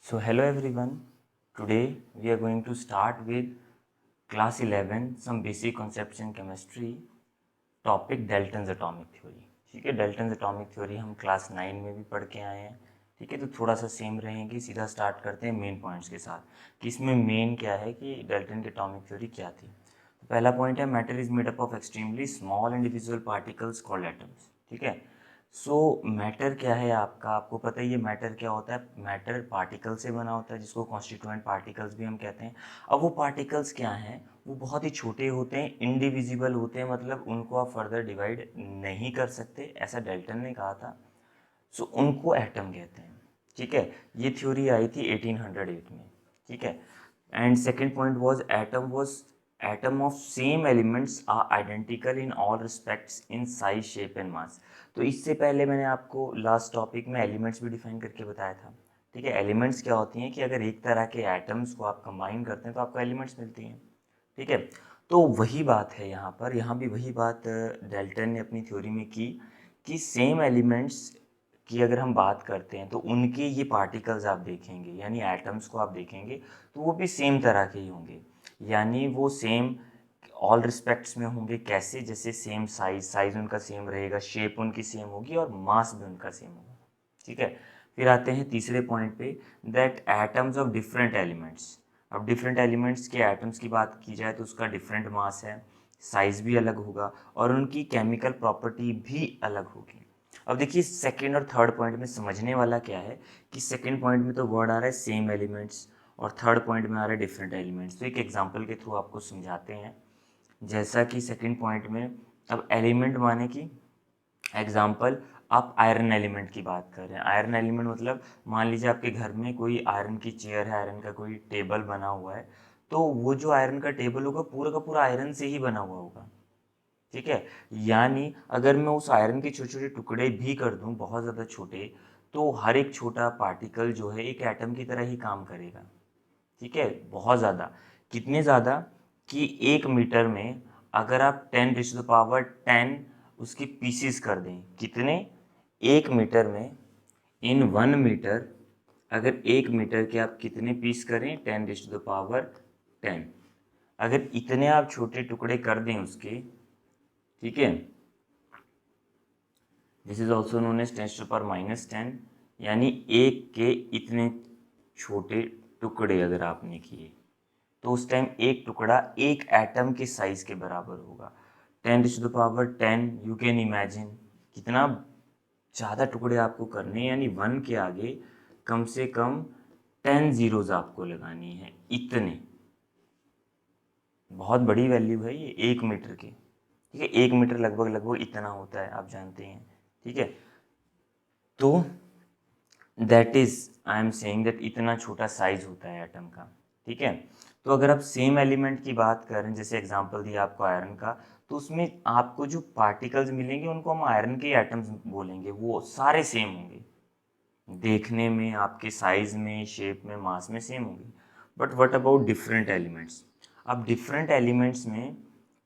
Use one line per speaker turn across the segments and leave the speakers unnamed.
So hello everyone. Today we are going to start with class 11 some basic concepts in chemistry topic Dalton's atomic theory. ठीक है, Dalton's atomic theory हम class 9 में भी पढ़ के आए हैं. ठीक है, तो थोड़ा सा सेम रहेंगे. सीधा स्टार्ट करते हैं मेन पॉइंट्स के साथ कि इसमें मेन क्या है कि डाल्टन की एटॉमिक थ्योरी क्या थी. तो पहला पॉइंट है matter is made up of extremely small individual particles called atoms. ठीक है, सो मैटर क्या है आपका, आपको पता ही है मैटर क्या होता है. मैटर पार्टिकल से बना होता है जिसको कॉन्स्टिट्यूएंट पार्टिकल्स भी हम कहते हैं. अब वो पार्टिकल्स क्या हैं, वो बहुत ही छोटे होते हैं, इंडिविजिबल होते हैं, मतलब उनको आप फर्दर डिवाइड नहीं कर सकते, ऐसा डाल्टन ने कहा था. सो उनको एटम कहते हैं. ठीक है, ये थ्योरी आई थी 1808 में. ठीक है, and second point was atom of same elements are identical in all respects in size shape and mass. तो इससे पहले मैंने आपको लास्ट टॉपिक में एलिमेंट्स भी डिफाइन करके बताया था. ठीक है, एलिमेंट्स क्या होती हैं कि अगर एक तरह के एटम्स को आप कंबाइन करते हैं तो आपको एलिमेंट्स मिलती हैं. ठीक है, तो वही बात है यहाँ पर, यहाँ भी वही बात डाल्टन ने अपनी थ्योरी में की कि सेम एलिमेंट्स की अगर हम बात करते हैं तो उनके ये पार्टिकल्स आप देखेंगे, यानी एटम्स को आप देखेंगे तो वो भी सेम तरह के ही होंगे. यानी वो सेम ऑल रिस्पेक्ट्स में होंगे. कैसे, जैसे सेम साइज उनका सेम रहेगा, शेप उनकी सेम होगी और मास भी उनका सेम होगा. ठीक है, फिर आते हैं तीसरे पॉइंट पे, that atoms of different elements. अब डिफरेंट एलिमेंट्स के एटम्स की बात की जाए तो उसका डिफरेंट मास है, साइज भी अलग होगा और उनकी केमिकल प्रॉपर्टी भी अलग होगी. अब देखिए सेकंड और थर्ड पॉइंट में समझने वाला क्या है कि सेकंड पॉइंट में तो वर्ड आ रहा है सेम एलिमेंट्स और थर्ड पॉइंट में आ रहा है डिफरेंट एलिमेंट्स. तो एक एग्जांपल के थ्रू आपको समझाते हैं. जैसा कि सेकंड पॉइंट में, अब एलिमेंट माने कि एग्जाम्पल आप आयरन एलिमेंट की बात कर रहे हैं. आयरन एलिमेंट मतलब मान लीजिए आपके घर में कोई आयरन की चेयर है, आयरन का कोई टेबल बना हुआ है, तो वो जो आयरन का टेबल होगा पूरा का पूरा आयरन से ही बना हुआ होगा. ठीक है, यानी अगर मैं उस आयरन के छोटे छोटे टुकड़े भी कर दूं, बहुत ज़्यादा छोटे, तो हर एक छोटा पार्टिकल जो है एक एटम की तरह ही काम करेगा. ठीक है, बहुत ज़्यादा. कितने ज़्यादा कि 1 मीटर में अगर आप 10⁻10 उसकी पीसीस कर दें, कितने, 1 मीटर में, इन 1 मीटर, अगर 1 मीटर के आप कितने पीस करें, 10⁻10. अगर इतने आप छोटे टुकड़े कर दें उसके, ठीक है, this is also known as 10⁻−10, यानी एक के इतने छोटे टुकड़े अगर आपने किए तो उस टाइम एक टुकड़ा एक एटम के साइज के बराबर होगा. 10⁻10, यू कैन इमेजिन कितना ज़्यादा टुकड़े आपको करने हैं, यानी 1 के आगे कम से कम 10 जीरोज आपको लगानी है. इतने बहुत बड़ी वैल्यू है ये 1 मीटर की. ठीक है, 1 मीटर लगभग लगभग इतना होता है, आप जानते हैं. ठीक है, तो that is I am saying that इतना छोटा साइज होता है एटम का. ठीक है, तो अगर आप सेम एलिमेंट की बात करें, जैसे एग्जांपल दिया आपको आयरन का, तो उसमें आपको जो पार्टिकल्स मिलेंगे उनको हम आयरन के एटम्स बोलेंगे. वो सारे सेम होंगे, देखने में, आपके साइज में, शेप में, मास में सेम होंगे. But what about different elements. अब डिफरेंट एलिमेंट्स में,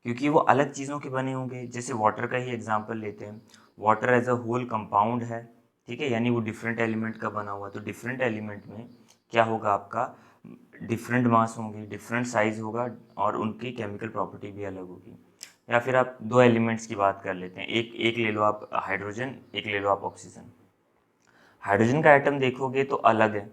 क्योंकि वो अलग चीज़ों के बने होंगे, जैसे वाटर का ही एग्जांपल लेते हैं. Water as a whole compound है. ठीक है, यानी वो डिफरेंट एलिमेंट का बना हुआ. तो डिफरेंट एलिमेंट में क्या होगा, आपका डिफरेंट मास होंगे, डिफरेंट साइज होगा और उनकी केमिकल प्रॉपर्टी भी अलग होगी. या फिर आप दो एलिमेंट्स की बात कर लेते हैं, एक एक ले लो आप हाइड्रोजन, एक ले लो आप ऑक्सीजन. हाइड्रोजन का एटम देखोगे तो अलग है.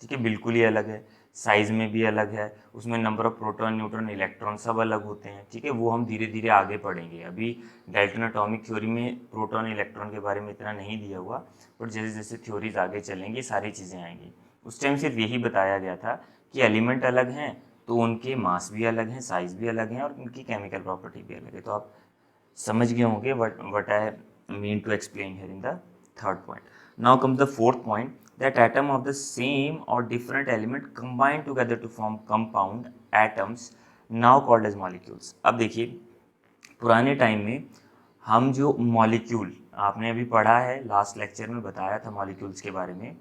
ठीक है, बिल्कुल ही अलग है, साइज में भी अलग है, उसमें number of proton, neutron, electron सब अलग होते हैं. ठीक है, वो हम धीरे धीरे आगे पढ़ेंगे. अभी डाल्टन एटॉमिक थ्योरी में प्रोटॉन इलेक्ट्रॉन के बारे में इतना नहीं दिया हुआ, बट जैसे जैसे थ्योरीज आगे चलेंगी सारी चीज़ें आएंगी. उस टाइम सिर्फ यही बताया गया था कि एलिमेंट अलग हैं तो उनके मास भी अलग हैं, साइज भी अलग हैं और उनकी केमिकल प्रॉपर्टी भी अलग है. तो आप समझ गए होंगे what I mean to explain here in the third point. Now comes the fourth point, that atom of the same or different element combine together to form compound atoms now called as molecules. अब देखिए, पुराने time में हम जो molecule, आपने अभी पढ़ा है, लास्ट लेक्चर में बताया था मॉलिक्यूल्स के बारे में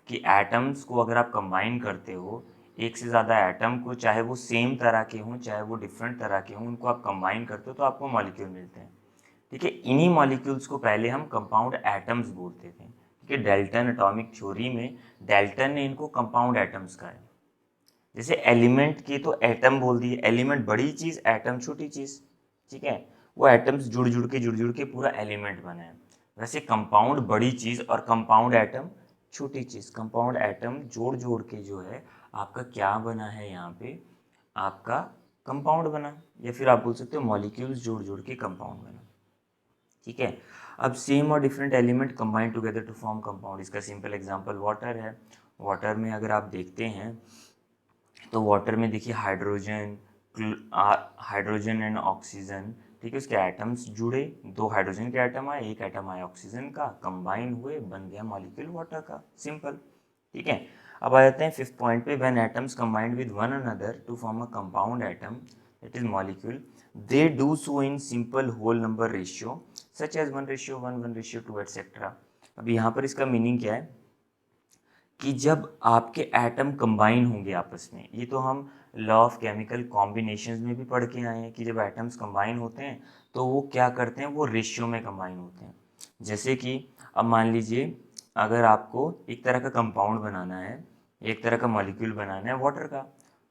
कि एटम्स को अगर आप कंबाइन करते हो, एक से ज़्यादा एटम को, चाहे वो सेम तरह के हों चाहे वो डिफरेंट तरह के हों, उनको आप कंबाइन करते हो तो आपको मॉलिक्यूल मिलते हैं. ठीक है, इन्हीं मॉलिक्यूल्स को पहले हम कंपाउंड एटम्स बोलते थे ठीक है। डाल्टन एटॉमिक थ्योरी में डाल्टन ने इनको कंपाउंड एटम्स कहा है। जैसे एलिमेंट की तो एटम बोल दिए, एलिमेंट बड़ी चीज़, एटम छोटी चीज़, ठीक है। वो एटम्स जुड़ जुड़ के पूरा एलिमेंट बना है। वैसे कंपाउंड बड़ी चीज़ और कंपाउंड एटम छोटी चीज़। कंपाउंड एटम जोड़ जोड़ के जो है आपका क्या बना है यहाँ पे, आपका कंपाउंड बना, या फिर आप बोल सकते हो मॉलिक्यूल्स जोड़ जोड़ के कंपाउंड बना, ठीक है। अब सेम और different element combine together to form compound. इसका सिंपल एग्जांपल वाटर है। वाटर में अगर आप देखते हैं तो वाटर में देखिए हाइड्रोजन एंड ऑक्सीजन, ठीक है, उसके एटम्स जुड़े, 2 हाइड्रोजन के एटम आए, 1 एटम आया ऑक्सीजन का, कंबाइन हुए, बन गया मॉलिक्यूल वाटर का, सिंपल, ठीक है। अब आ जाते हैं 5th पॉइंट पे, when atoms combined with one another to form a compound atom that is molecule, they do so in simple whole number ratio such as 1:1, 1:2 etcetera. अब यहाँ पर इसका मीनिंग क्या है कि जब आपके एटम कंबाइन होंगे आपस में, ये तो हम लॉ ऑफ केमिकल कॉम्बिनेशंस में भी पढ़ के आए हैं कि जब एटम्स कंबाइन होते हैं तो वो क्या करते हैं, वो रेशियो में कंबाइन होते हैं। जैसे कि अब मान लीजिए अगर आपको एक तरह का कंपाउंड बनाना है, एक तरह का मॉलिक्यूल बनाना है वाटर का,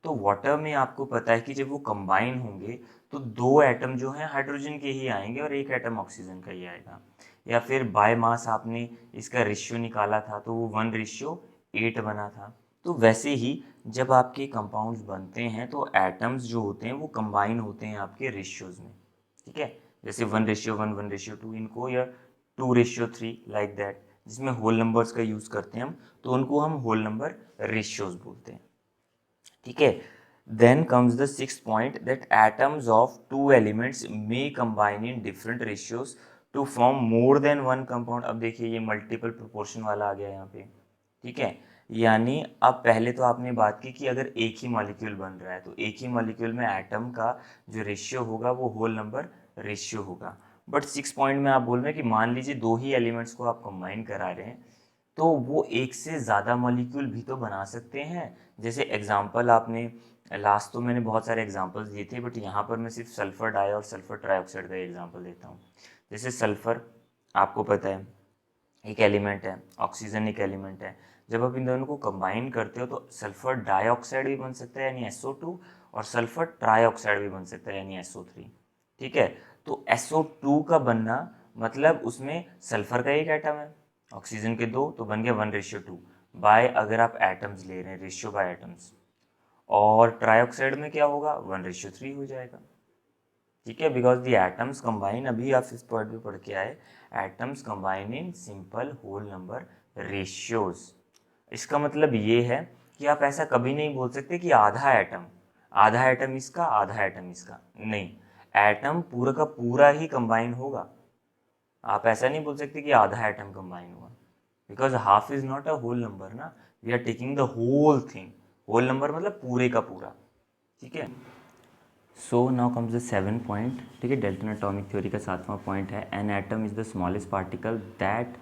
तो वाटर में आपको पता है कि जब वो कंबाइन होंगे तो 2 एटम जो हैं हाइड्रोजन के ही आएंगे और 1 एटम ऑक्सीजन का ही आएगा। या फिर बाय मास आपने इसका रेशियो निकाला था तो वो 1:8 बना था। तो वैसे ही जब आपके कंपाउंड्स बनते हैं तो एटम्स जो होते हैं वो कंबाइन होते हैं आपके रेशियोज में, ठीक है। जैसे 1:1, 1:2 इनको, या 2:3 लाइक दैट, जिसमें होल नंबर्स का यूज़ करते हैं हम, तो उनको हम होल नंबर रेशियोज बोलते हैं, ठीक है। Then comes the 6th point that atoms of 2 elements may combine in different ratios to form more than one compound. अब देखिए ये मल्टीपल प्रोपोर्शन वाला आ गया यहाँ पे, ठीक है। यानी अब पहले तो आपने बात की कि अगर एक ही मॉलिक्यूल बन रहा है तो एक ही मॉलिक्यूल में एटम का जो रेशियो होगा वो होल नंबर रेशियो होगा। बट 6 पॉइंट में आप बोल रहे हैं कि मान लीजिए 2 ही एलिमेंट्स को आप कंबाइन करा रहे हैं तो वो एक से ज़्यादा मॉलिक्यूल भी तो बना सकते हैं। जैसे एग्जांपल आपने लास्ट तो मैंने बहुत सारे एग्जांपल्स दिए थे, बट यहाँ पर मैं सिर्फ सल्फर डाई और सल्फर ट्राइऑक्साइड का एग्जांपल देता हूँ। जैसे सल्फर आपको पता है एक एलिमेंट है, ऑक्सीजन एक एलिमेंट है। जब आप इन दोनों को कंबाइन करते हो तो सल्फर डाइऑक्साइड भी बन सकता है यानी SO2, और सल्फर ट्राइऑक्साइड भी बन सकता है यानी SO3, ठीक है। तो SO2 का बनना मतलब उसमें सल्फर का एक एटम है, ऑक्सीजन के 2, तो बन गया 1:2 बाय, अगर आप एटम्स ले रहे हैं रेशियो बाय एटम्स, और ट्राइऑक्साइड में क्या होगा 1:3 हो जाएगा, ठीक है। बिकॉज द एटम्स कंबाइन, अभी आप 5th पॉइंट भी पढ़ के आए, atoms combine in simple whole number ratios. इसका मतलब ये है कि आप ऐसा कभी नहीं बोल सकते कि आधा एटम इसका आधा एटम इसका, नहीं, एटम पूरा का पूरा ही कंबाइन होगा। आप ऐसा नहीं बोल सकते कि आधा एटम कंबाइन हुआ, because half is not a whole number ना, we are taking the whole thing. Whole number मतलब पूरे का पूरा, ठीक है। So now comes the 7th point, ठीक है, डाल्टन एटॉमिक थ्योरी का 7वां पॉइंट है, an atom is the smallest particle that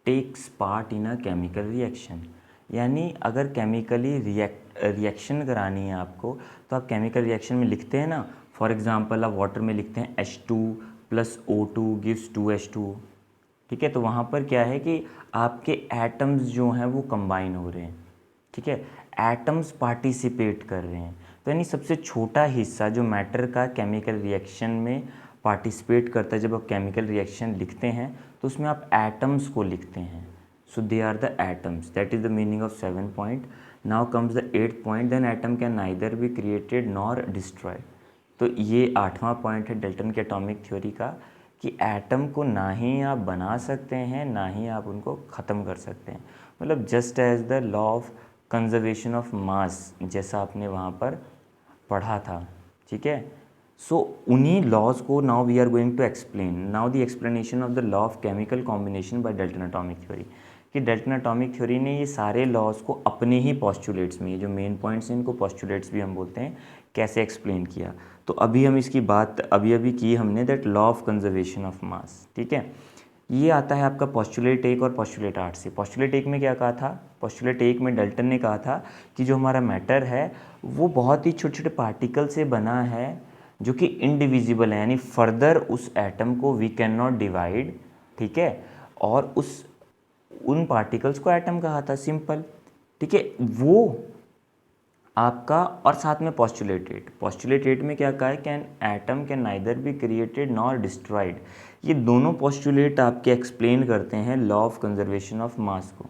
takes part in a chemical reaction. यानी अगर केमिकली रिएक्शन करानी है आपको तो आप केमिकल रिएक्शन में लिखते हैं ना, फॉर एग्जांपल आप वाटर में लिखते हैं H2 + O2 गिव्स 2H2, ठीक है। तो वहाँ पर क्या है कि आपके एटम्स जो हैं वो कंबाइन हो रहे हैं, ठीक है, एटम्स पार्टिसिपेट कर रहे हैं। तो यानी सबसे छोटा हिस्सा जो मैटर का केमिकल रिएक्शन में पार्टिसिपेट करता है, जब आप केमिकल रिएक्शन लिखते हैं तो उसमें आप एटम्स को लिखते हैं, so they are the atoms, that is the meaning of 7th point. Now comes the 8th point, then atom can neither be created nor destroyed. तो ये 8वां पॉइंट है डाल्टन के एटॉमिक थ्योरी का, कि एटम को ना ही आप बना सकते हैं ना ही आप उनको ख़त्म कर सकते हैं। मतलब just as the law of conservation of mass, जैसा आपने वहाँ पर पढ़ा था, ठीक है। सो उन्हीं लॉज को now we are going to explain. Now the explanation of the law of chemical combination by Dalton atomic theory, कि डाल्टन एटॉमिक थ्योरी ने ये सारे लॉज को अपने ही पॉस्टुलेट्स में, ये जो मेन पॉइंट्स हैं इनको पॉस्टुलेट्स भी हम बोलते हैं, कैसे एक्सप्लेन किया। तो अभी हम इसकी बात अभी की हमने, that law of conservation of मास, ठीक है। ये आता है आपका पोस्टुलेट 1 और पोस्टुलेट 8 से। पोस्टुलेट 1 में क्या कहा था, पोस्टुलेट 1 में डाल्टन ने कहा था कि जो हमारा मैटर है वो बहुत ही छोटे छोटे पार्टिकल से बना है जो कि इनडिविजिबल है, यानी फर्दर उस एटम को वी कैन नॉट डिवाइड, ठीक है। और उन पार्टिकल्स को एटम कहा था, सिंपल। ठीक है, वो आपका, और साथ में पॉस्टुलेट में क्या कहा है, can atom can neither be created nor destroyed. ये दोनों पॉस्टुलेट आपके एक्सप्लेन करते हैं लॉ ऑफ कंजर्वेशन ऑफ मास को।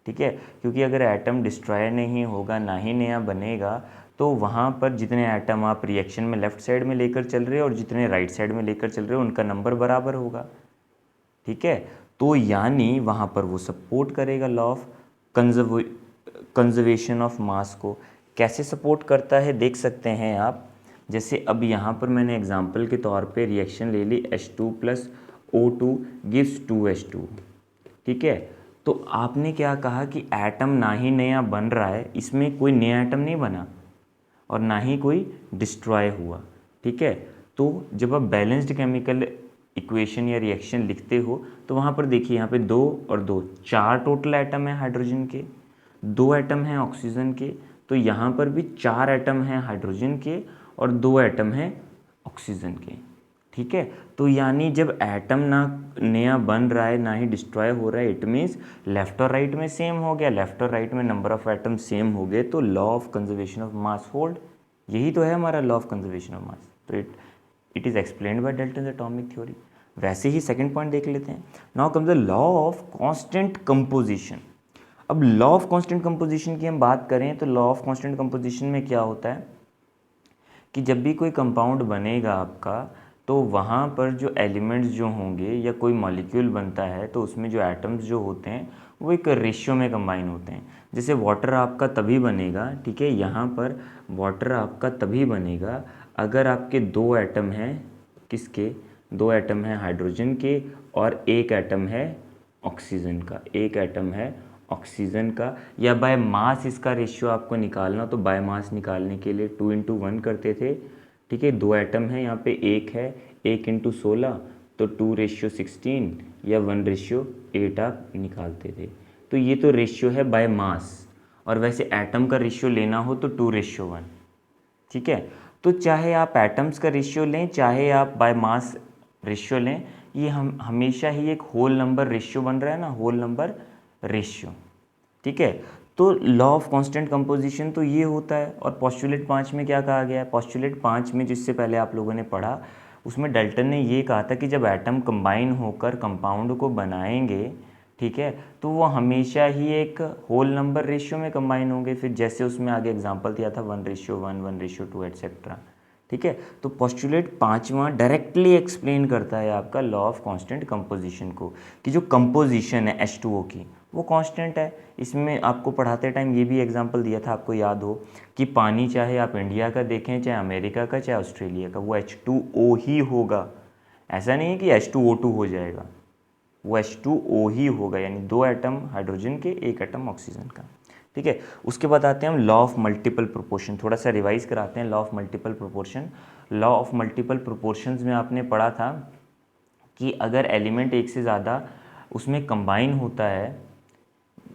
ठीक है, क्योंकि अगर एटम डिस्ट्रॉय नहीं होगा, ना ही नया बनेगा, तो वहाँ पर जितने एटम आप रिएक्शन में लेफ्ट साइड में लेकर चल रहे हो और जितने राइट साइड में लेकर चल रहे हो उनका नंबर बराबर होगा। ठीक है, तो यानी वहाँ पर वो सपोर्ट करेगा लॉ ऑफ कंजर्वेशन ऑफ मास को। कैसे सपोर्ट करता है देख सकते हैं आप। जैसे अब यहाँ पर मैंने एग्जांपल के तौर पे रिएक्शन ले ली, H2 plus O2 gives 2H2। ठीक है, तो आपने क्या कहा कि एटम ना ही नया बन रहा है, इसमें कोई नया एटम नहीं बना और ना ही कोई डिस्ट्रॉय हुआ। ठीक है, तो जब आप बैलेंस्ड केमिकल इक्वेशन या रिएक्शन लिखते हो तो वहाँ पर देखिए, यहाँ पे 2 और 2 4 टोटल एटम है हाइड्रोजन के, 2 एटम हैं ऑक्सीजन के, तो यहाँ पर भी 4 एटम हैं हाइड्रोजन के और 2 एटम हैं ऑक्सीजन के। ठीक है, तो यानी जब एटम ना नया बन रहा है ना ही डिस्ट्रॉय हो रहा है, इट मीन्स लेफ्ट और राइट में सेम हो गया, लेफ्ट और राइट में नंबर ऑफ एटम सेम हो गए, तो law of conservation of mass hold. यही तो है हमारा law of conservation of mass. तो it is explained by Dalton's atomic theory. वैसे ही सेकंड पॉइंट देख लेते हैं। Now comes the law of constant composition. अब लॉ ऑफ कांस्टेंट कंपोजिशन की हम बात करें तो लॉ ऑफ कांस्टेंट कंपोजिशन में क्या होता है कि जब भी कोई कंपाउंड बनेगा आपका, तो वहाँ पर जो एलिमेंट्स जो होंगे या कोई मॉलिक्यूल बनता है तो उसमें जो एटम्स जो होते हैं वो एक रेशियो में कंबाइन होते हैं। जैसे वाटर आपका तभी बनेगा, ठीक है, यहाँ पर वाटर आपका तभी बनेगा अगर आपके 2 एटम हैं, किसके, 2 एटम हैं हाइड्रोजन के और 1 एटम है ऑक्सीजन का, 1 एटम है ऑक्सीजन का। या बाय मास इसका रेशियो आपको निकालना, तो बाय मास निकालने के लिए 2 × 1 करते थे। ठीक है, 2 एटम है, यहाँ पे 1 है, 1 × 16 तो 2:16 या 1:8 आप निकालते थे। तो ये तो रेशियो है बाय मास, और वैसे एटम का रेशियो लेना हो तो 2:1। ठीक है, तो चाहे आप एटम्स का रेशियो लें चाहे आप बाय मास रेशियो लें, ये हम हमेशा ही एक होल नंबर रेशियो बन रहा है ना, होल नंबर रेशियो। ठीक है, तो लॉ ऑफ कांस्टेंट कंपोजिशन तो ये होता है। और पोस्टुलेट 5 में क्या कहा गया है, पोस्टुलेट 5 में जिससे पहले आप लोगों ने पढ़ा, उसमें डाल्टन ने ये कहा था कि जब एटम कंबाइन होकर कंपाउंड को बनाएंगे, ठीक है, तो वो हमेशा ही एक होल नंबर रेशियो में कंबाइन होंगे। फिर जैसे उसमें आगे एग्जांपल दिया था 1:1, 1:2 एट्सेट्रा। ठीक है, तो पोस्टुलेट 5वां डायरेक्टली एक्सप्लेन करता है आपका लॉ ऑफ कांस्टेंट कंपोजिशन को, कि जो कंपोजिशन है H2O की वो कांस्टेंट है। इसमें आपको पढ़ाते टाइम ये भी एग्जांपल दिया था, आपको याद हो, कि पानी चाहे आप इंडिया का देखें चाहे अमेरिका का चाहे ऑस्ट्रेलिया का, वो H2O ही होगा। ऐसा नहीं है कि H2O2 हो जाएगा, वो H2O ही होगा, यानी 2 एटम हाइड्रोजन के 1 एटम ऑक्सीजन का। ठीक है, उसके बाद आते हैं हम लॉ ऑफ मल्टीपल प्रोपोर्शन। थोड़ा सा रिवाइज कराते हैं law of multiple proportion. Law of multiple proportions में आपने पढ़ा था कि अगर एलिमेंट एक से ज़्यादा उसमें कंबाइन होता है,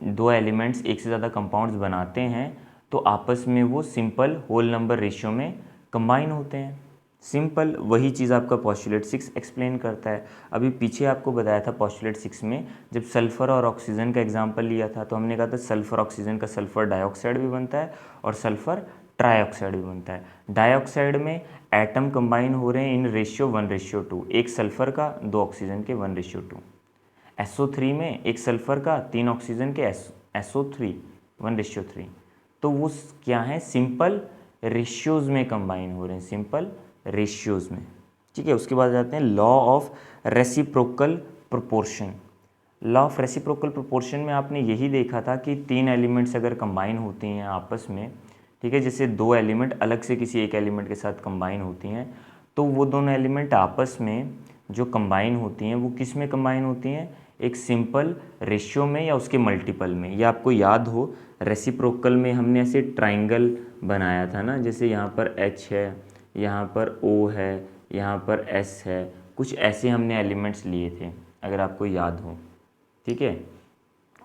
2 एलिमेंट्स एक से ज़्यादा कंपाउंड्स बनाते हैं, तो आपस में वो सिंपल होल नंबर रेशियो में कंबाइन होते हैं। सिंपल वही चीज़ आपका पोस्टुलेट 6 एक्सप्लेन करता है। अभी पीछे आपको बताया था पोस्टुलेट 6 में जब सल्फ़र और ऑक्सीजन का एग्जांपल लिया था, तो हमने कहा था सल्फ़र ऑक्सीजन का सल्फ़र डाइऑक्साइड भी बनता है और सल्फ़र ट्राइऑक्साइड भी बनता है। डाइऑक्साइड में एटम कंबाइन हो रहे हैं इन रेशियो 1:2, एक सल्फ़र का 2 ऑक्सीजन के 1:2। SO3 में एक सल्फ़र का 3 ऑक्सीजन के SO3 1:3। तो वो क्या है, सिंपल रेशियोज़ में कंबाइन हो रहे हैं, सिंपल रेशियोज़ में। ठीक है, उसके बाद जाते हैं law of reciprocal proportion. Law of reciprocal proportion में आपने यही देखा था कि 3 एलिमेंट्स अगर कंबाइन होती हैं आपस में, ठीक है, जैसे 2 एलिमेंट अलग से किसी एक एलिमेंट के साथ कंबाइन होती हैं, तो वो दोनों एलिमेंट आपस में जो कंबाइन होती हैं वो किस में कंबाइन होती हैं, एक सिंपल रेशियो में या उसके मल्टीपल में। या आपको याद हो रेसिप्रोकल में हमने ऐसे ट्राइंगल बनाया था ना, जैसे यहाँ पर H है, यहाँ पर O है, यहाँ पर S है, कुछ ऐसे हमने एलिमेंट्स लिए थे अगर आपको याद हो। ठीक है,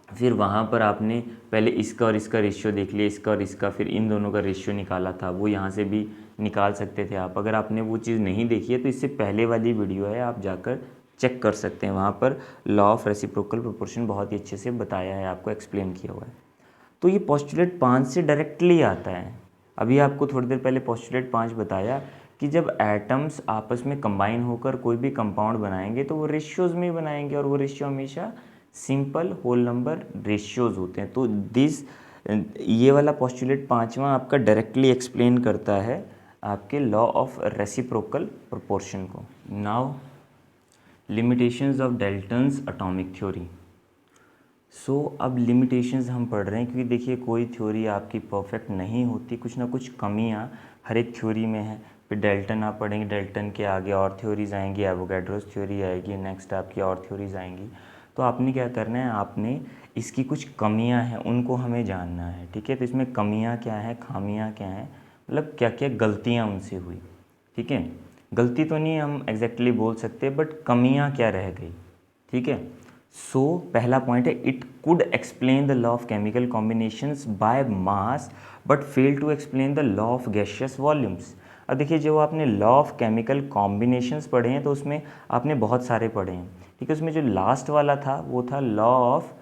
फिर वहाँ पर आपने पहले इसका और इसका रेशियो देख लिया, इसका और इसका, फिर इन दोनों का रेशियो निकाला था, वो यहाँ से भी निकाल सकते थे आप। अगर आपने वो चीज़ नहीं देखी है तो इससे पहले वाली वीडियो है, आप जाकर चेक कर सकते हैं, वहाँ पर लॉ ऑफ रेसिप्रोकल प्रोपोर्शन बहुत ही अच्छे से बताया है, आपको एक्सप्लेन किया हुआ है। तो ये पोस्टुलेट 5 से डायरेक्टली आता है। अभी आपको थोड़ी देर पहले पोस्टुलेट 5 बताया कि जब एटम्स आपस में कंबाइन होकर कोई भी कंपाउंड बनाएंगे तो वो रेशियोज़ में बनाएंगे, और वो रेशियो हमेशा सिंपल होल नंबर रेशियोज़ होते हैं। तो ये वाला पोस्टुलेट 5वां आपका डायरेक्टली एक्सप्लेन करता है आपके लॉ ऑफ रेसिप्रोकल प्रोपोर्शन को। Now limitations of Dalton's atomic theory. So अब लिमिटेशंस हम पढ़ रहे हैं, क्योंकि देखिए कोई थ्योरी आपकी परफेक्ट नहीं होती, कुछ ना कुछ कमियां हर एक थ्योरी में है। फिर डाल्टन आप पढ़ेंगे, डाल्टन के आगे और थ्योरीज आएंगी, एवोगैड्रोस थ्योरी आएगी, नेक्स्ट आपकी और थ्योरीज आएंगी। तो आपने क्या करना है, आपने इसकी कुछ कमियां हैं उनको हमें जानना है, ठीक है। तो इसमें कमियां क्या हैं, खामियां क्या हैं, मतलब क्या क्या गलतियाँ उनसे हुई, ठीक है। गलती तो नहीं हम एग्जैक्टली बोल सकते, बट कमियां क्या रह गई, ठीक है। सो पहला पॉइंट है, it could explain the law of chemical combinations by mass but fail to explain the law of gaseous volumes. अब देखिए जो आपने लॉ ऑफ केमिकल कॉम्बिनेशंस पढ़े हैं तो उसमें आपने बहुत सारे पढ़े हैं, ठीक है। उसमें जो लास्ट वाला था वो था लॉ ऑफ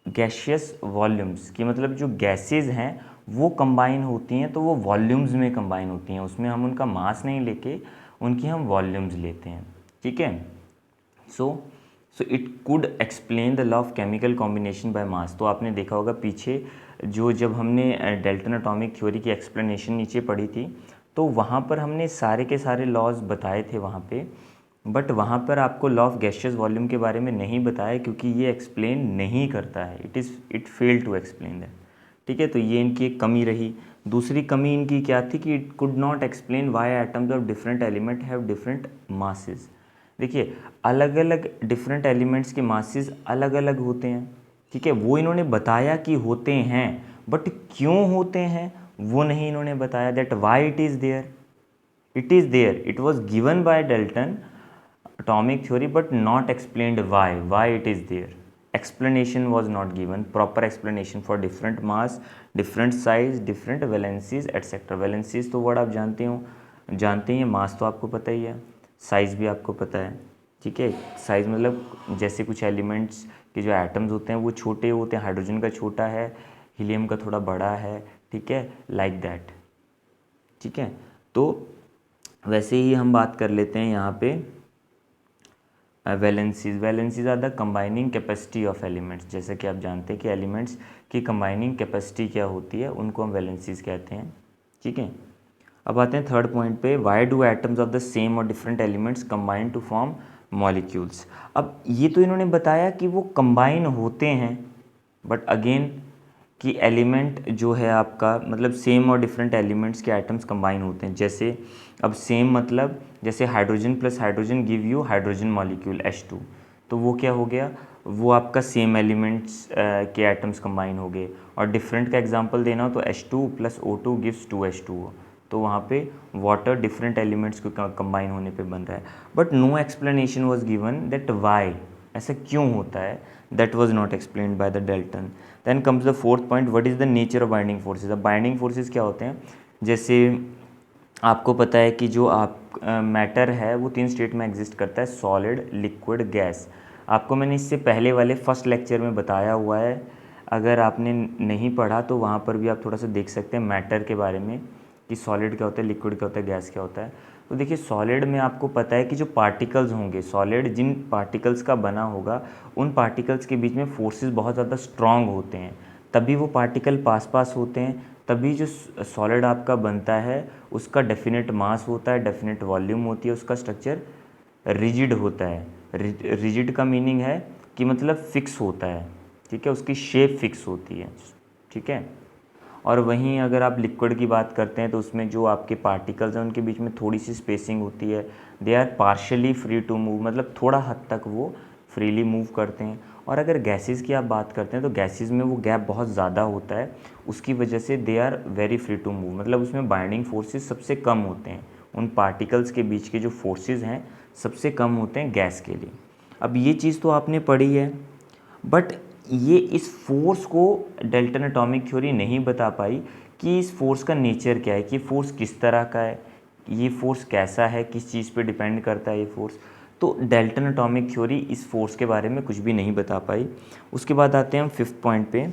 गैसियस वॉल्यूम्स, कि मतलब जो गैसेज हैं वो कंबाइन होती हैं तो वो वॉल्यूम्स में कंबाइन होती हैं, उसमें हम उनका मास नहीं लेके उनकी हम वॉल्यूम्स लेते हैं, ठीक है। So it could explain the law of chemical combination by mass. तो आपने देखा होगा पीछे जब हमने डाल्टन एटॉमिक थ्योरी की एक्सप्लेनेशन नीचे पढ़ी थी तो वहाँ पर हमने सारे के सारे लॉज बताए थे वहाँ पे, बट वहाँ पर आपको लॉ ऑफ गैसियस वॉल्यूम के बारे में नहीं बताया, क्योंकि ये एक्सप्लेन नहीं करता है, it fail to explain that, ठीक है। तो ये इनकी एक कमी रही। दूसरी कमी इनकी क्या थी कि it could not explain why atoms of different element have different masses. देखिए अलग अलग डिफरेंट एलिमेंट्स के मासेस अलग अलग होते हैं, ठीक है। वो इन्होंने बताया कि होते हैं, बट क्यों होते हैं वो नहीं इन्होंने बताया, that why it is there, it was given by Dalton atomic theory but not explained why it is there. Explanation was not given, proper explanation for different mass, different size, different valencies etc. valencies तो word आप जानते हैं, मास तो आपको पता ही है, size भी आपको पता है, ठीक है। साइज़ मतलब जैसे कुछ एलिमेंट्स के जो एटम्स होते हैं वो छोटे होते हैं, हाइड्रोजन का छोटा है, हीलियम का थोड़ा बड़ा है, ठीक है, लाइक दैट, ठीक है। तो वैसे ही हम बात कर लेते हैं यहाँ पे valencies are the combining capacity of elements. जैसे कि आप जानते हैं कि एलिमेंट्स की कंबाइनिंग कैपेसिटी क्या होती है, उनको हम वैलेंसीज कहते हैं, ठीक है। अब आते हैं थर्ड पॉइंट पे, why do atoms of the same और different elements combine to form molecules. अब ये तो इन्होंने बताया कि वो कंबाइन होते हैं, बट अगेन कि एलिमेंट जो है आपका मतलब सेम और डिफरेंट एलिमेंट्स के एटम्स कंबाइन होते हैं। जैसे अब सेम मतलब जैसे hydrogen plus hydrogen give you hydrogen molecule H2, तो वो क्या हो गया, वो आपका सेम एलिमेंट्स के एटम्स कंबाइन हो गए। और डिफरेंट का एग्जांपल देना हो तो H2 plus O2 gives 2H2O, तो वहाँ पे वाटर डिफरेंट एलिमेंट्स को कंबाइन होने पे बन रहा है, but no explanation was given that why, ऐसा क्यों होता है, that was not explained by the Dalton. Then comes the fourth point, what is the nature of binding forces. अब बाइंडिंग फोर्सेज क्या होते हैं, जैसे आपको पता है कि जो आप मैटर है वो 3 स्टेट में एग्जिस्ट करता है, सॉलिड, लिक्विड, गैस। आपको मैंने इससे पहले वाले फर्स्ट लेक्चर में बताया हुआ है, अगर आपने नहीं पढ़ा तो वहाँ पर भी आप थोड़ा सा देख सकते हैं मैटर के बारे में कि सॉलिड क्या होता है, लिक्विड क्या होता है, गैस क्या होता है। तो देखिए सॉलिड में आपको पता है कि जो पार्टिकल्स होंगे, सॉलिड जिन पार्टिकल्स का बना होगा उन पार्टिकल्स के बीच में फोर्सेस बहुत ज़्यादा स्ट्रॉन्ग होते हैं, तभी वो पार्टिकल पास पास होते हैं, तभी जो सॉलिड आपका बनता है उसका डेफिनेट मास होता है, डेफिनेट वॉल्यूम होती है, उसका स्ट्रक्चर रिजिड होता है। रिजिड का मीनिंग है कि मतलब फिक्स होता है, ठीक है, उसकी शेप फिक्स होती है, ठीक है। और वहीं अगर आप लिक्विड की बात करते हैं तो उसमें जो आपके पार्टिकल्स हैं उनके बीच में थोड़ी सी स्पेसिंग होती है, they are partially free to move, मतलब थोड़ा हद तक वो फ्रीली मूव करते हैं। और अगर गैसेस की आप बात करते हैं तो गैसेस में वो गैप बहुत ज़्यादा होता है, उसकी वजह से they are very free to move, मतलब उसमें बाइंडिंग फोर्सेस सबसे कम होते हैं, उन पार्टिकल्स के बीच के जो फोर्सेस हैं सबसे कम होते हैं गैस के लिए। अब ये चीज़ तो आपने पढ़ी है, बट ये इस फोर्स को डाल्टन एटॉमिक थ्योरी नहीं बता पाई कि इस फोर्स का नेचर क्या है, कि फोर्स किस तरह का है, ये फोर्स कैसा है, किस चीज़ पे डिपेंड करता है ये फोर्स। तो डेल्टन एटॉमिक थ्योरी इस फोर्स के बारे में कुछ भी नहीं बता पाई। उसके बाद आते हैं हम 5th पॉइंट पे,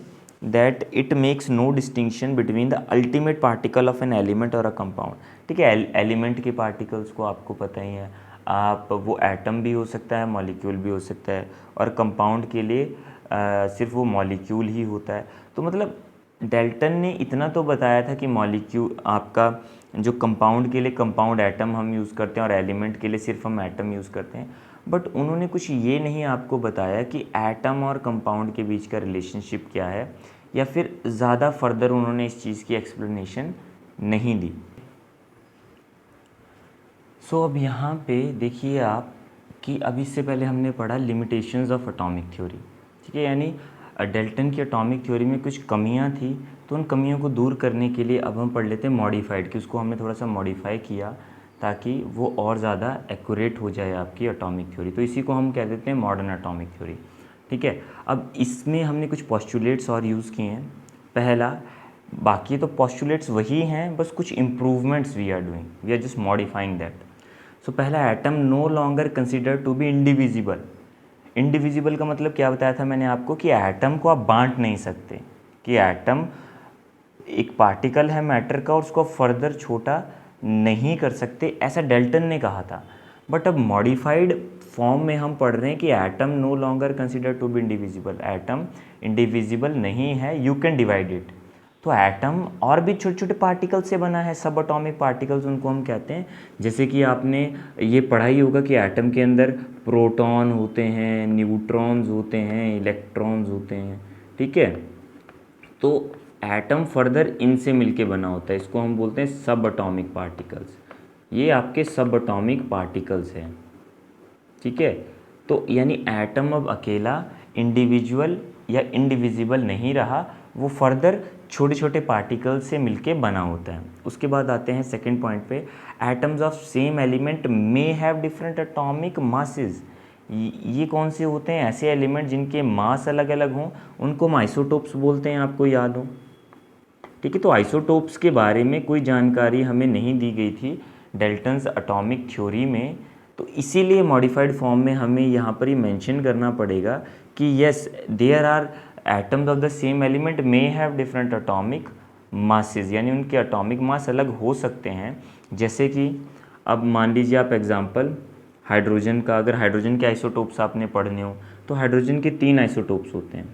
that it makes no distinction between the ultimate particle of an element और अ कंपाउंड। ठीक है, एलिमेंट के पार्टिकल्स को आपको पता ही है, आप वो एटम भी हो सकता है, मॉलिक्यूल भी हो सकता है, और कंपाउंड के लिए सिर्फ वो मॉलिक्यूल ही होता है। तो मतलब डेल्टन ने इतना तो बताया था कि मॉलिक्यूल आपका जो कंपाउंड के लिए कंपाउंड एटम हम यूज़ करते हैं और एलिमेंट के लिए सिर्फ हम एटम यूज़ करते हैं, बट उन्होंने कुछ ये नहीं आपको बताया कि एटम और कंपाउंड के बीच का रिलेशनशिप क्या है, या फिर ज़्यादा फर्दर उन्होंने इस चीज़ की एक्सप्लेनेशन नहीं दी। सो अब यहाँ पे देखिए आप कि अब इससे पहले हमने पढ़ा लिमिटेशंस ऑफ एटॉमिक थ्योरी। ठीक है, यानी डेल्टन की एटॉमिक थ्योरी में कुछ कमियां थी, तो उन कमियों को दूर करने के लिए अब हम पढ़ लेते हैं मॉडिफाइड, कि उसको हमने थोड़ा सा मॉडिफाई किया ताकि वो और ज़्यादा एक्यूरेट हो जाए आपकी एटॉमिक थ्योरी। तो इसी को हम कह देते हैं मॉडर्न एटॉमिक थ्योरी। ठीक है, अब इसमें हमने कुछ पोस्टुलेट्स और यूज़ किए हैं। पहला, बाकी तो पोस्टुलेट्स वही हैं, बस कुछ improvements we are doing, we are just modifying that. So पहला, atom no longer consider to be indivisible. Indivisible का मतलब क्या बताया था मैंने आपको, कि एटम को आप बांट नहीं सकते, कि एटम एक पार्टिकल है मैटर का और उसको फर्दर छोटा नहीं कर सकते, ऐसा डेल्टन ने कहा था। बट अब मॉडिफाइड फॉर्म में हम पढ़ रहे हैं कि atom no longer consider to be indivisible, atom indivisible नहीं है, यू कैन डिवाइड इट। तो एटम और भी छोटे छोटे पार्टिकल से बना है, सब एटॉमिक पार्टिकल्स उनको हम कहते हैं। जैसे कि आपने ये पढ़ा ही होगा कि एटम के अंदर प्रोटॉन होते हैं, न्यूट्रॉन्स होते हैं, इलेक्ट्रॉन्स होते हैं। ठीक है, तो एटम फर्दर इनसे मिलके बना होता है, इसको हम बोलते हैं सब एटॉमिक पार्टिकल्स। ये आपके सब एटॉमिक पार्टिकल्स हैं। ठीक है, तो यानी एटम अब अकेला इंडिविजुअल या इंडिविजिबल नहीं रहा, वो फर्दर छोटे छोटे पार्टिकल्स से मिलके बना होता है। उसके बाद आते हैं सेकंड पॉइंट पे, atoms of same element may have different atomic masses. ये कौन से होते हैं? ऐसे एलिमेंट जिनके मास अलग अलग हों, उनको हम आइसोटोप्स बोलते हैं, आपको याद हो। ठीक है, तो आइसोटोप्स के बारे में कोई जानकारी हमें नहीं दी गई थी डेल्टन्स एटॉमिक थ्योरी में, तो इसीलिए मॉडिफाइड फॉर्म में हमें यहाँ पर ही मेंशन करना पड़ेगा कि yes, there are atoms of the same element may have different atomic masses, यानी उनके एटॉमिक मास अलग हो सकते हैं। जैसे कि अब मान लीजिए आप एग्जांपल हाइड्रोजन का, अगर हाइड्रोजन के आइसोटोप्स आपने पढ़ने हो तो हाइड्रोजन के 3 आइसोटोप्स होते हैं।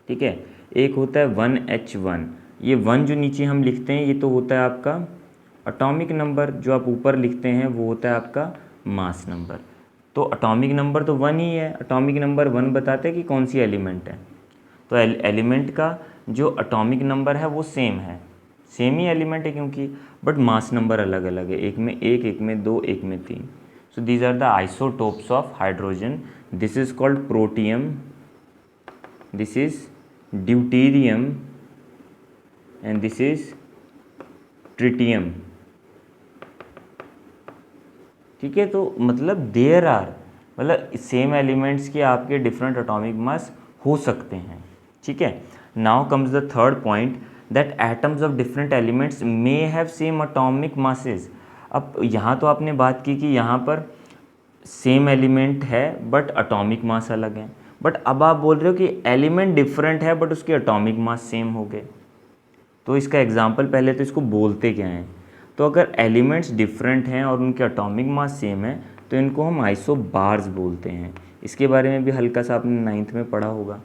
ठीक है, एक होता है 1H1, ये 1 जो नीचे हम लिखते हैं ये तो होता है आपका एटॉमिक नंबर, जो आप ऊपर लिखते हैं वो होता है आपका मास नंबर। तो एटॉमिक नंबर तो 1 ही है, एटॉमिक नंबर 1 बताते हैं कि कौन सी एलिमेंट है। तो एलिमेंट का जो एटॉमिक नंबर है वो सेम है, सेम ही एलिमेंट है क्योंकि, बट मास नंबर अलग अलग है, एक में 1, एक में 2, एक में 3। So these are the isotopes of hydrogen. This is called protium, this is deuterium and this is tritium. ठीक है, तो मतलब देयर आर, मतलब सेम एलिमेंट्स के आपके डिफरेंट एटॉमिक मास हो सकते हैं। ठीक है, now comes the third point, that atoms of different elements may have same atomic masses. अब यहाँ तो आपने बात की कि यहाँ पर सेम एलिमेंट है बट एटॉमिक मास अलग है, बट अब आप बोल रहे हो कि एलिमेंट डिफरेंट है बट उसके एटॉमिक मास सेम हो गए। तो इसका एग्जाम्पल, पहले तो इसको बोलते क्या हैं। तो अगर एलिमेंट्स डिफरेंट हैं और उनके एटॉमिक मास सेम है तो इनको हम आइसोबार्स बोलते हैं। इसके बारे में भी हल्का सा आपने 9th में पढ़ा होगा।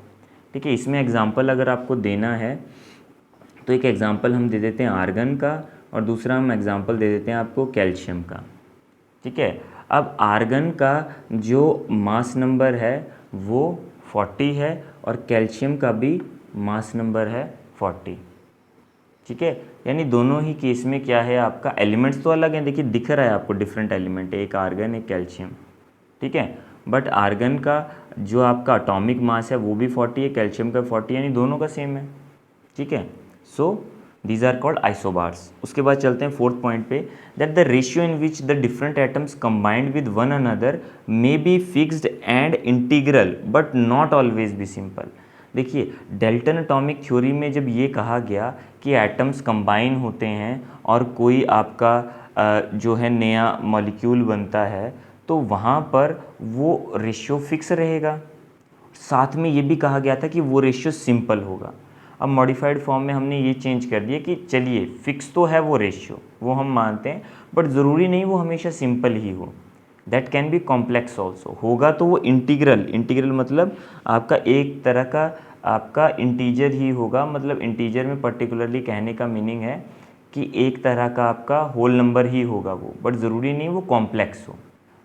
ठीक है, इसमें एग्जाम्पल अगर आपको देना है तो एक एग्जाम्पल हम दे देते हैं आर्गन का, और दूसरा हम एग्जाम्पल दे देते हैं आपको कैल्शियम का। ठीक है, अब आर्गन का जो मास नंबर है वो 40 है और कैल्शियम का भी मास नंबर है 40। ठीक है, यानी दोनों ही केस में क्या है, आपका एलिमेंट्स तो अलग हैं, देखिए दिख रहा है आपको डिफरेंट एलिमेंट है, एक आर्गन एक कैल्शियम। ठीक है, बट आर्गन का जो आपका एटॉमिक मास है वो भी 40 है, कैल्शियम का 40, यानी दोनों का सेम है। ठीक है, so these are called isobars. उसके बाद चलते हैं 4th पॉइंट पे, that the ratio in which the different atoms combined with one another may be fixed and integral but not always be simple. देखिए, डेल्टन एटॉमिक थ्योरी में जब ये कहा गया कि एटम्स कंबाइन होते हैं और कोई आपका जो है नया मॉलिक्यूल बनता है, तो वहाँ पर वो रेशियो फिक्स रहेगा। साथ में ये भी कहा गया था कि वो रेशियो सिंपल होगा। अब मॉडिफाइड फॉर्म में हमने ये चेंज कर दिया कि चलिए फिक्स तो है वो रेशियो, वो हम मानते हैं, बट ज़रूरी नहीं वो हमेशा सिंपल ही हो, that can be complex also. होगा तो वो इंटीग्रल मतलब आपका एक तरह का आपका इंटीजर ही होगा, मतलब इंटीजर में पर्टिकुलरली कहने का मीनिंग है कि एक तरह का आपका होल नंबर ही होगा वो, बट ज़रूरी नहीं वो कॉम्प्लेक्स हो,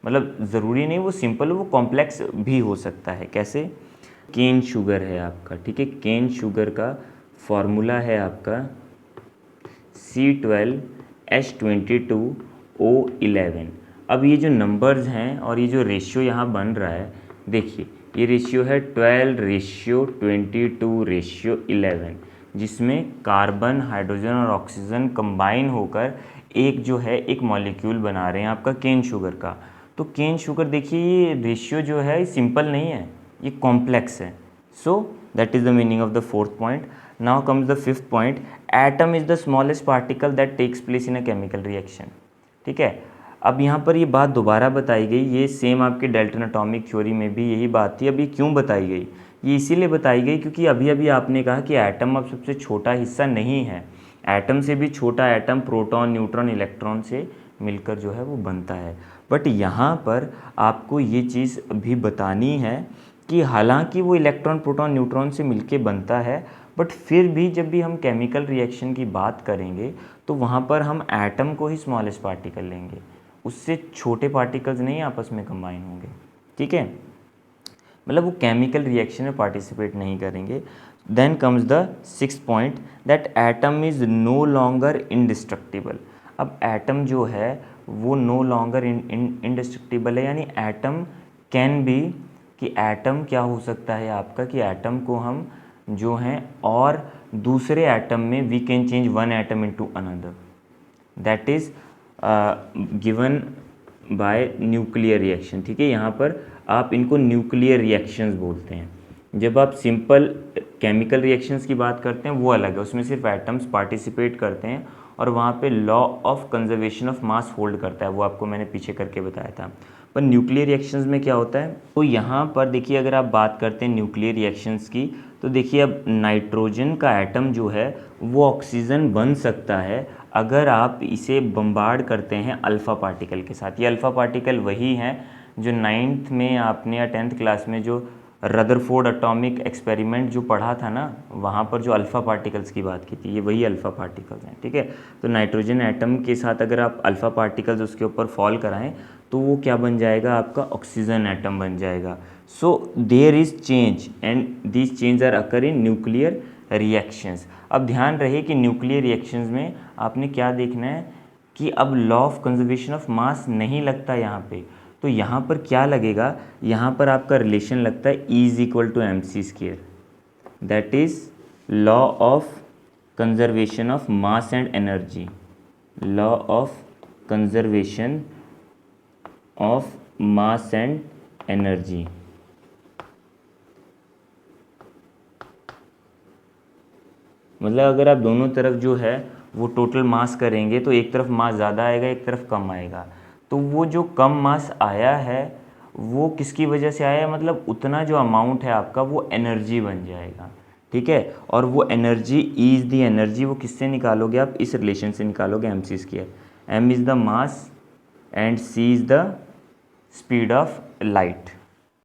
मतलब ज़रूरी नहीं वो सिंपल हो, वो कॉम्प्लेक्स भी हो सकता है। कैसे? केन शुगर है आपका, ठीक है, केन शुगर का फॉर्मूला है आपका C12H22O11। अब ये जो नंबर्स हैं और ये जो रेशियो यहाँ बन रहा है, देखिए ये रेशियो है 12:22:11, जिसमें कार्बन, हाइड्रोजन और ऑक्सीजन कंबाइन होकर एक जो है एक मॉलिक्यूल बना रहे हैं आपका केन शुगर का। तो केन शुगर देखिए ये रेशियो जो है ये सिंपल नहीं है, ये कॉम्प्लेक्स है। So that is the meaning of the fourth point. Now comes the fifth point, atom is the smallest particle that takes place in a chemical reaction. ठीक है, अब यहाँ पर ये बात दोबारा बताई गई, ये सेम आपके डेल्टन एटॉमिक थ्योरी में भी यही बात थी। अब ये क्यों बताई गई? ये इसीलिए बताई गई क्योंकि अभी अभी आपने कहा कि एटम अब सबसे छोटा हिस्सा नहीं है, एटम से भी छोटा एटम प्रोटॉन, न्यूट्रॉन, इलेक्ट्रॉन से मिलकर जो है वो बनता है। बट यहाँ पर आपको ये चीज़ भी बतानी है कि हालांकि वो इलेक्ट्रॉन, प्रोटॉन, न्यूट्रॉन से मिलके बनता है, बट फिर भी जब भी हम केमिकल रिएक्शन की बात करेंगे तो वहाँ पर हम एटम को ही स्मॉलेस्ट पार्टिकल लेंगे, उससे छोटे पार्टिकल्स नहीं आपस में कंबाइन होंगे। ठीक है, मतलब वो केमिकल रिएक्शन में पार्टिसिपेट नहीं करेंगे। Then comes the sixth point, that atom is no longer indestructible. अब एटम जो है वो नो लॉन्गर इनडिस्ट्रक्टिबल है, यानी एटम कैन बी, कि एटम क्या हो सकता है आपका, कि एटम को हम जो हैं और दूसरे एटम में we can change one atom into another, that is given by nuclear reaction. ठीक है, यहाँ पर आप इनको न्यूक्लियर रिएक्शंस बोलते हैं। जब आप सिंपल केमिकल रिएक्शंस की बात करते हैं वो अलग है, उसमें सिर्फ एटम्स पार्टिसिपेट करते हैं और वहाँ पे law of conservation of mass hold करता है, वो आपको मैंने पीछे करके बताया था। पर न्यूक्लियर रिएक्शंस में क्या होता है, तो यहाँ पर देखिए अगर आप बात करते हैं न्यूक्लियर रिएक्शंस की, तो देखिए अब नाइट्रोजन का एटम जो है वो ऑक्सीजन बन सकता है अगर आप इसे बम्बार्ड करते हैं अल्फ़ा पार्टिकल के साथ। ये अल्फ़ा पार्टिकल वही हैं जो 9th में आपने या 10th क्लास में जो रदरफोर्ड एटॉमिक एक्सपेरिमेंट जो पढ़ा था ना, वहाँ पर जो अल्फ़ा पार्टिकल्स की बात की थी, ये वही अल्फ़ा पार्टिकल्स हैं। ठीक है, तो नाइट्रोजन एटम के साथ अगर आप अल्फ़ा पार्टिकल्स उसके ऊपर फॉल कराएं तो वो क्या बन जाएगा आपका, ऑक्सीजन एटम बन जाएगा। So there is change and these change are occur in nuclear reactions. अब ध्यान रहे कि न्यूक्लियर रिएक्शंस में आपने क्या देखना है कि अब लॉ ऑफ कंजर्वेशन ऑफ मास नहीं लगता यहाँ पे, तो यहाँ पर क्या लगेगा, यहाँ पर आपका रिलेशन लगता है E is equal to mc², that is law of conservation of mass and energy, law of conservation of mass and energy. मतलब अगर आप दोनों तरफ जो है वो टोटल मास करेंगे तो एक तरफ मास ज़्यादा आएगा, एक तरफ कम आएगा। तो वो जो कम मास आया है वो किसकी वजह से आया है, मतलब उतना जो अमाउंट है आपका वो एनर्जी बन जाएगा। ठीक है, और वो energy E is the energy, वो किससे निकालोगे आप, इस रिलेशन से निकालोगे, mc²। m is the mass and c is the speed of light.